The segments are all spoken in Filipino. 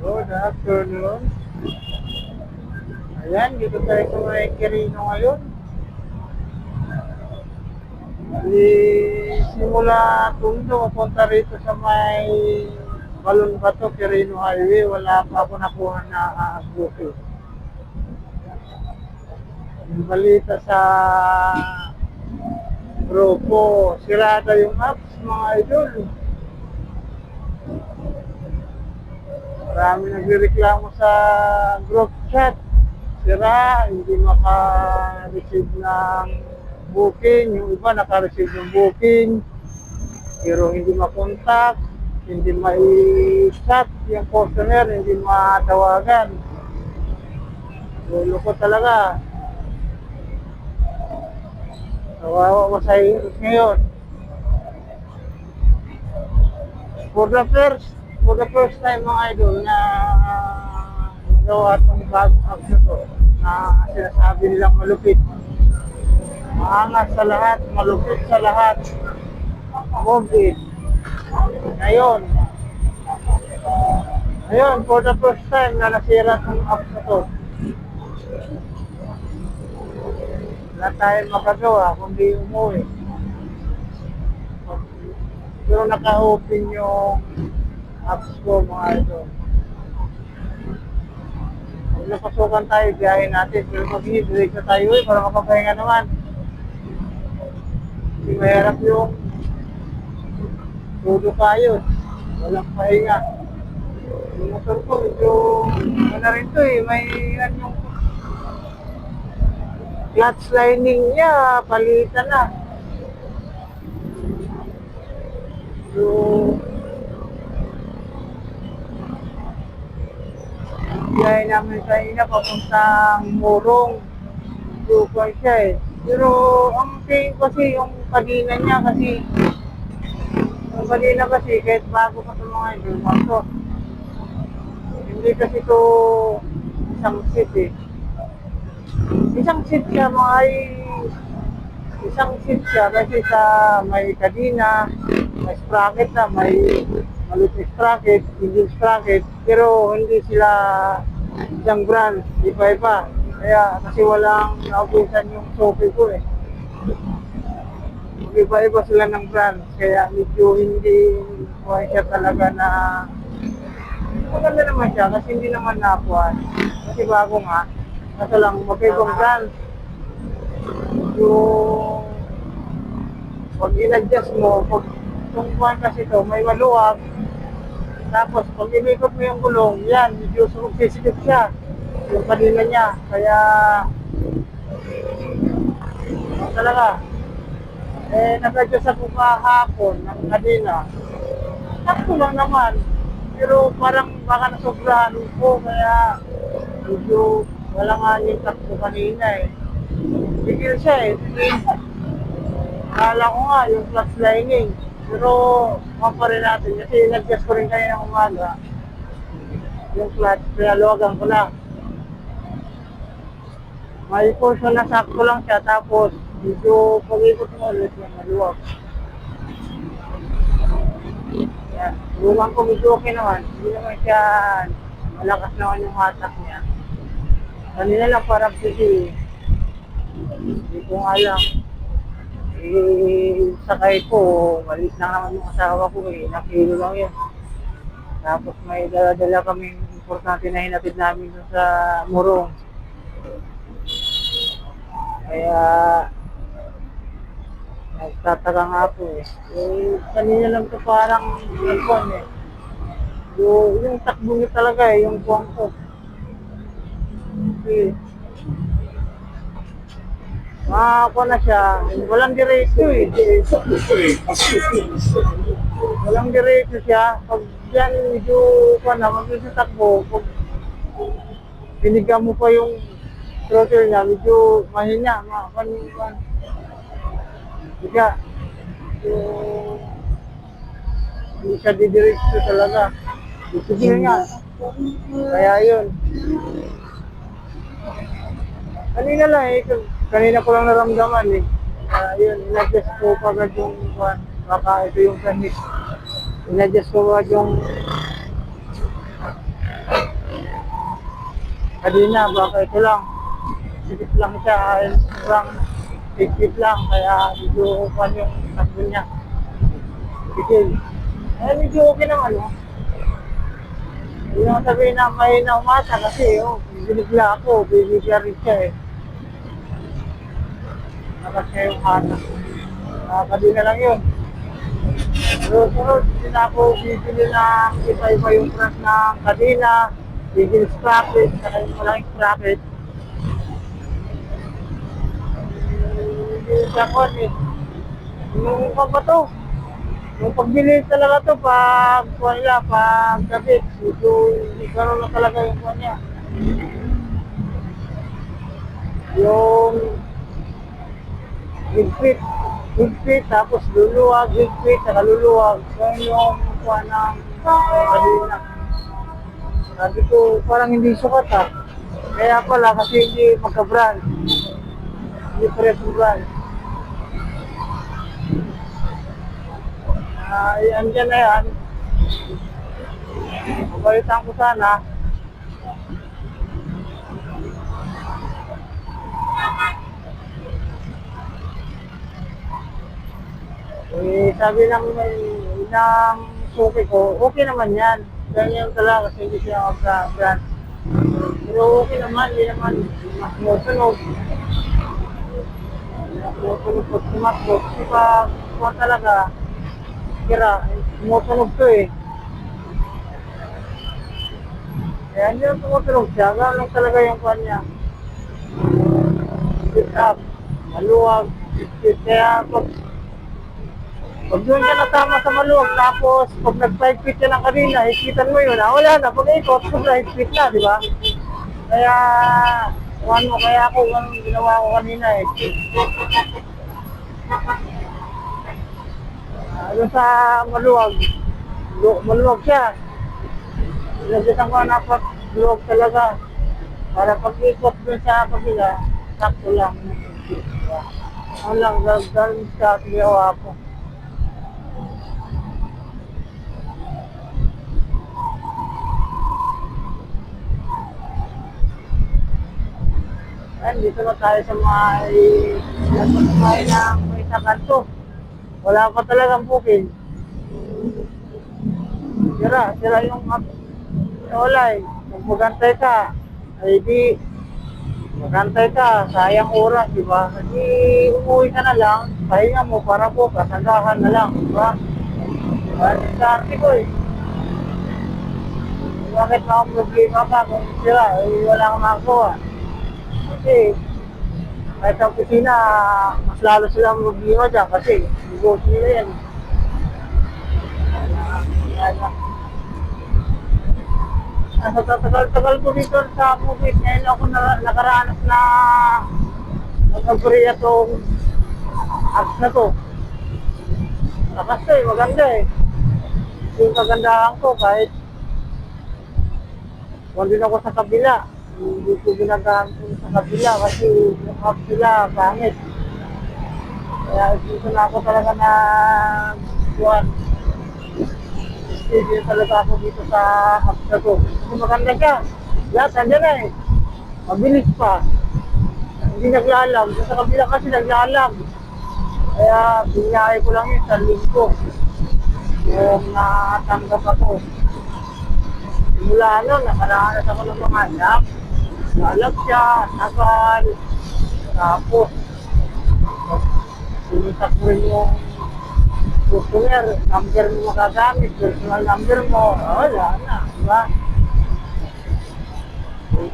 Good afternoon. Ayan, dito tayo sa may Quirino ngayon. Simula Tondo, punta rito sa may Balon Bato, Quirino Highway. Wala pa ako nakuha na booking. Yung balita sa grupo, sirada yung apps, mga idol. Marami nagreklamo sa group chat. Sira, hindi maka-receive ng booking. Yung iba naka-receive ng booking, pero hindi makontak, hindi mai-chat yung customer, hindi matawagan. Lulo ko talaga. Kawawa ko sa hirus ngayon. For the first time mga idol na nagawa itong bagong apps na to na sinasabi nilang malupit. Maangas sa lahat, malupit sa lahat. Mobile. Ngayon, for the first time na nasira itong apps na to. Wala tayong makagawa kundi umuwi. Pero naka-open yung apps ko mga idol. Kung napasukan tayo, biyahin natin. Pero mag-i-break na tayo para makapahinga naman. Hindi mahirap yung tudo kayo. Walang pahinga. Yung motor ko, medyo ano rin to may yung clutch lining niya, palitan na. So, biyahe namin kanina papuntang Morong. Lupa siya Pero ang tingin kasi yung kanina niya kasi kahit bago pa sa mga idol, pasok. Hindi kasi to isang seat Isang seat siya isang seat siya kasi sa may kadina, may sprocket na, may malupit sprocket, engine sprocket, pero hindi sila isang brand, iba-iba. Kaya kasi walang naubusan yung sofi ko Iba-iba sila ng brand, kaya medyo hindi siya talaga na maganda naman siya kasi hindi naman nakuha. Kasi bago nga, kaso lang magkaibang brand. Yung pag in-adjust mo, kung kuhan kasi ito, may maluwag. Tapos pag inikot mo yung gulong, yan, medyo sumagsisikip siya. Yung kanina niya. Kaya, talaga. Nag-adjust ako kahapon ng kanina. Sakto lang naman. Pero parang baka nasobrahan ko, kaya medyo wala nga yung takbo kanina Tigil siya Akala ko nga yung clutch lining. Pero pa rin natin kasi nag-adjust ko rin kayo ng umaga. Yung clutch, pinaluwagan ko lang. May portion na sakto lang siya tapos medyo pag-ikot mo ulit yung maluwag. Yan. Luwang ko medyo okay naman. Hindi naman siya malakas naman yung hatak niya. Kanina lang parang kasi hindi ko nga alam. Sakay ko, malit lang naman yung asawa ko nakilo lang yun. Tapos may dala-dala kaming importante na hinatid namin sa Morong. Kaya nagtataka nga ako kanina lang to parang yung takbo niya talaga yung buwang ko. Ako na siya, walang diretso Walang diretso siya. Pag yan, medyo magsitakbo, pag binigyan mo pa yung throttle niya, medyo mahina, Kaya, hindi siya didiretso talaga. Isigil nga. Kaya yun. Kanina lang kanina ko lang naramdaman yun, in-adjust ko pagad yung baka ito yung kanit. In-adjust ko pagad yung Kanina, baka ito lang. Sikip lang siya, ay sobrang sikip lang, kaya medyo kwan yung takbo niya. Sige. Eh, medyo okay naman, no? Hindi naman sabihin na may naumasa kasi, binigla ako, binigla rin siya eh. Nakas siya yung hata. Nakakadi na lang yun. Pero sunod, hindi na ako bibili ng iba-iba yung brand ng kadena, bigil sprocket, saka yung malaking sprocket. Hindi siya kon eh. Yung pa ba to? Yung pagbili talaga to, pag gabi, medyo gano'n na talaga yung kuha niya. Yung higpit, tapos luluwag, higpit, saka luluwag. Yan yung kuha ng kanina. Sabi ko, parang hindi sukat ha. Kaya pala, kasi hindi magka-brand. Hindi pares yung brand. Andyan na yan. Mabalitan ko sana. Eh, sabi ng suki ko, okay naman yan. Ganyan talaga kasi hindi siya magka-brand. Pero okay naman, hindi naman masunog. Masunog po, sumatlog. Kasi pag kuha talaga, kira, sumusunog to eh. Kaya hindi lang sumusunog siya, gano'n lang talaga yung kuha niya. Sit up, maluwag, sit. Kaya pag doon ka natama sa maluwag, tapos pag nag-5 feet ka ng kanina, ikitan mo yun, wala na, pag ikot, sobrang feet na, di ba? Kaya, kaya ako, anong ginawa ko kanina eh. Doon sa maluwag siya. Ilagitan ko na pag luwag talaga. Para pag ikot doon sa kabila, sakto lang. Ano lang, ganun sa ginawa ko. Ayan, dito na tayo sa may sa kanto. Wala pa talagang booking. Sira yung wala eh. Kung magantay ka, ay di, magantay ka, sayang oras, di ba? Kasi umuwi ka na lang, pahinga mo para bukas, hanggahan na lang, di ba? Sa ko eh. Bakit na akong problema pa kung sira, wala akong magawa. Kasi, kahit sa opisina, mas lalo silang problema dyan kasi, negosyo nila yan. Sa tagal ko dito sa COVID, ngayon ako nakaranas na mag-agree itong apps na to. Lakas to eh, maganda eh. Yung kagandahan ko kahit kung din ako sa kabila, hindi ko ginagamit sa kabila kasi yung apps sila pangit. Kaya dito na ako talaga na buwan. Hindi talaga ako dito sa apps na to. Kasi maganda siya. Lahat andyan na eh. Mabilis pa. Hindi naglalag. Sa kabila kasi naglalag. Kaya binahay ko lang yun sa linggo. Yung natanggap ako. Simula nakaranas ako ng mga anak. Lalag siya, tagal. Tapos, sinitak mo rin yung customer, number mo magagamit, personal number mo, wala na, diba?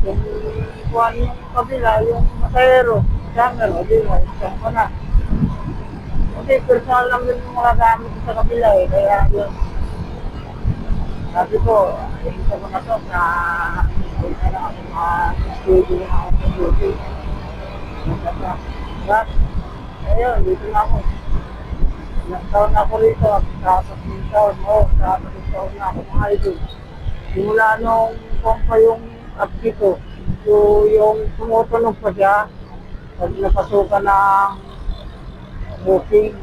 Kung kuhan yung kabila, yung masayero, camera, di ba, isang ko na. Kasi personal number mo magagamit sa kabila eh, kaya yun. Sabi ko, isa ko na to na isa na ako studio na ako sa duty. Diba? Ayun, dito na ako. Ilang taon ako rito, tapos yung taon na ako mga idol. Simula nung pa yung app dito, so yung tumutunog pa siya, pag napasukan ng booking,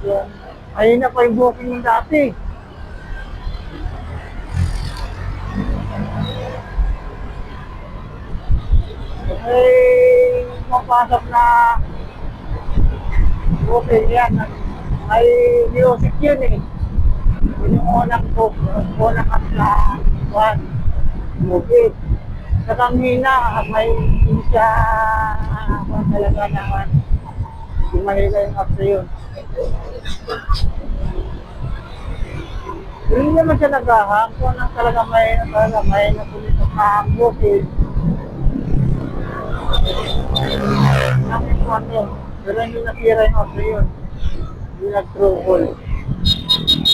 ayun na pa yung booking ng dati. may mapasok na okay yan. May music yun eh. Yun yung unang up na one. Okay. Sa kanina, may hindi siya talaga naman. Hindi mahila yung up na yun. Hindi naman siya naghahang. Kung anong talaga may napulit na hang okay. Namin ko ano. Pero hindi nasira yung up na yun. Hindi nag-true call.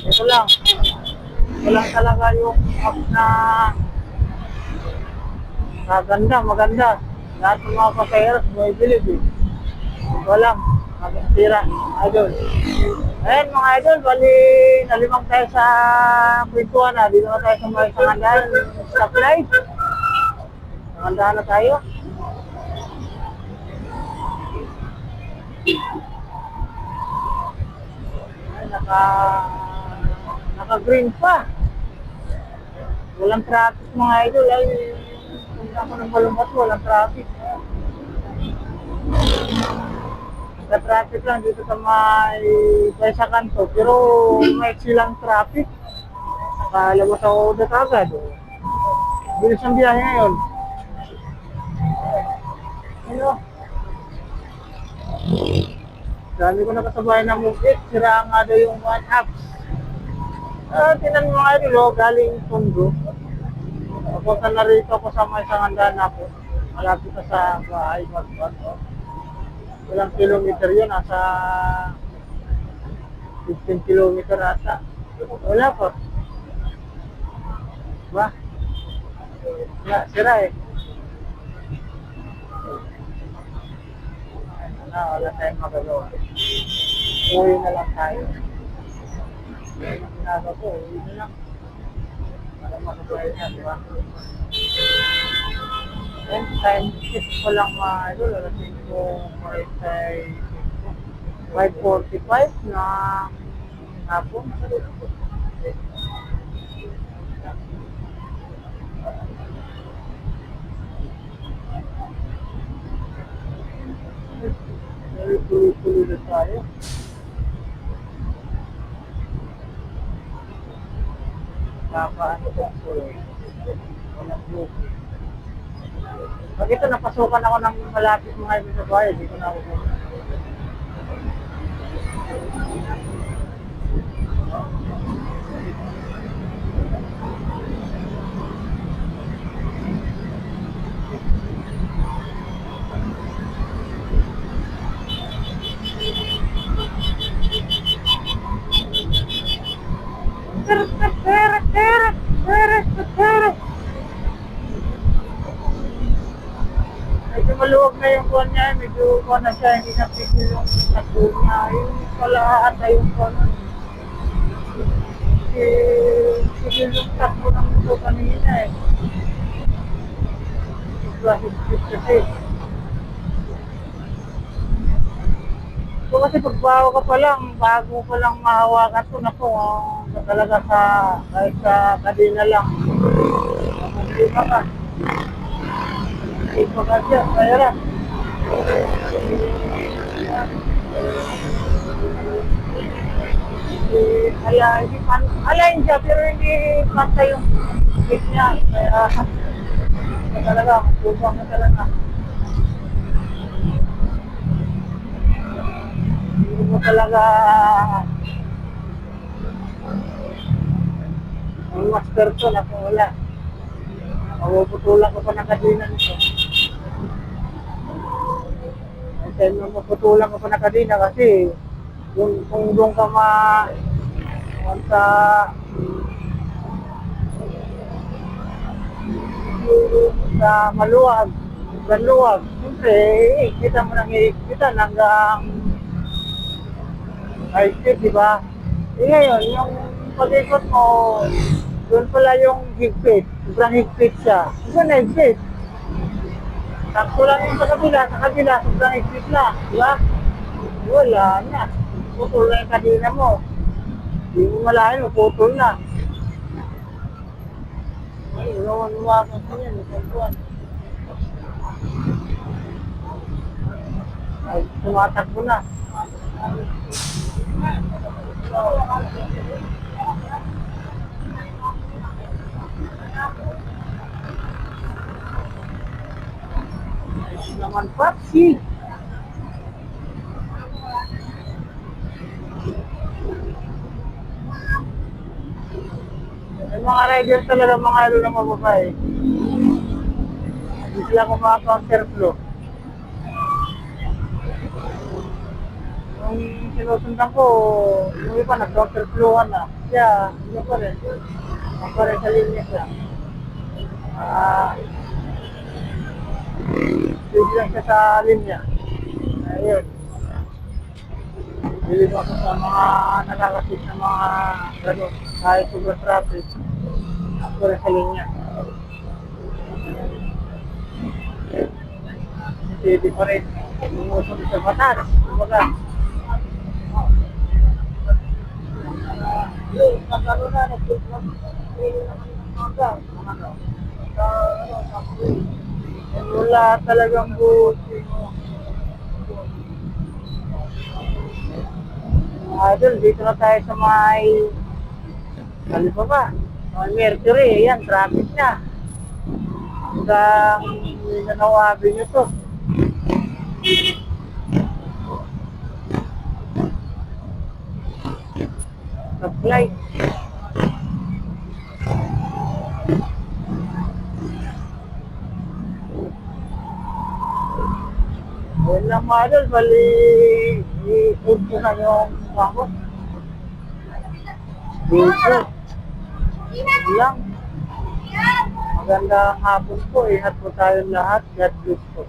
Ito lang. Walang talaga yung up na maganda. Lahat ng mga pasayros, may bilib eh. Walang, mag-sira, idol. Ayan mga idol, bali, nalimang tayo sa kwentuhan na. Dito na tayo sa mga sangandahan, stoplight. Sangandahan na tayo. Ay, naka-green pa. Walang traffic mga idol. Ay, kung ako ng balumbat, walang traffic. Sa traffic lang dito sa may sa kanto. Pero may silang traffic. Nakalabas ako ulit agad. Bilis ang biyahe ngayon. Ano? Dami ko nakasabay na move-it. Sira nga daw yung one apps. Tinan mo nga ito, galing Tondo. Papunta na rito ako sa may sangandahan ako. Malapit na sa bahay, Magbat. Ilang kilometer yun, nasa 15 kilometer ata. Wala pa. Ba? Wala, sira eh. Wala tayong magagawa. Uwi na lang tayo. Ang ginagawa ko, uwi na lang. Para makabay na, di ba? And time shift ko lang mga idol, alasin ko 5:45 na hapon. Very tuloy-tuloy na tayo. Paano ko tuloy? Walang buki. Pag ito, napasukan ako ng malapit mga ibig sa bahay, hindi ko na ako pumunta. Medyo maluwag na yung kuwan niya, medyo kuwan na siya, hindi na pigil yung takbo niya. Yung palahat ay yung kuwan. Pigil yung takbo ng ito kanina eh. Plastic kasi. So kasi pagbawa ka pa lang, bago pa lang mahawakan ko na po, talaga kahit sa kadina lang. Hindi pa ka. Ito ka siya, kaya lang. Alain siya, pero hindi pantay yung speed niya. Kaya talaga, matubang na talaga. Hindi mo talaga ang master ko na kung wala. Mapuputulan ko pa ng kadina nito. Kasi mapuputulan ko pa ng kadina kasi kung doon ka sa maluwag, siyempre, kita mo nang iikitan hanggang high speed, di ba? Ngayon, yung pag-ikot mo, doon pala yung higpit. Sobrang higpit siya. Sobrang higpit. Takto lang yung sa kabila, sobrang higpit na. Di ba? Wala na. Putol na yung kadina mo. Hindi mo malahin, putol na. Ay, naman lumakot ko yan. Ay, tumatakbo na. Ayos naman, Papsi. Yung mga rider talaga mga ano ng mababae. Hindi sila kumaka-counterflow. Nung sinusundan ko, yung iba nag-counterflowan na. Kaya, hindi pa rin. Ang pa rin sa linya siya. Ah, hindi lang siya sa linya. Ayun. Bilib ako sa mga nakakasip na mga gano'n. Kahit sobrang traffic. Ako rin sa linya. Hindi pa rin. Umusunod sa batas. Kumbaga. Nagkaroon na. Wala talagang buti. Idol, dito na tayo sa may Alibaba. May Mercury, yan, traffic na. Hanggang Mindanao Avenue to. Supply. Yun lang mga idol, bali i-food ko na yung bangko. Dito. Yun lang. Magandang hapon po. Ingat po tayong lahat. God bless po.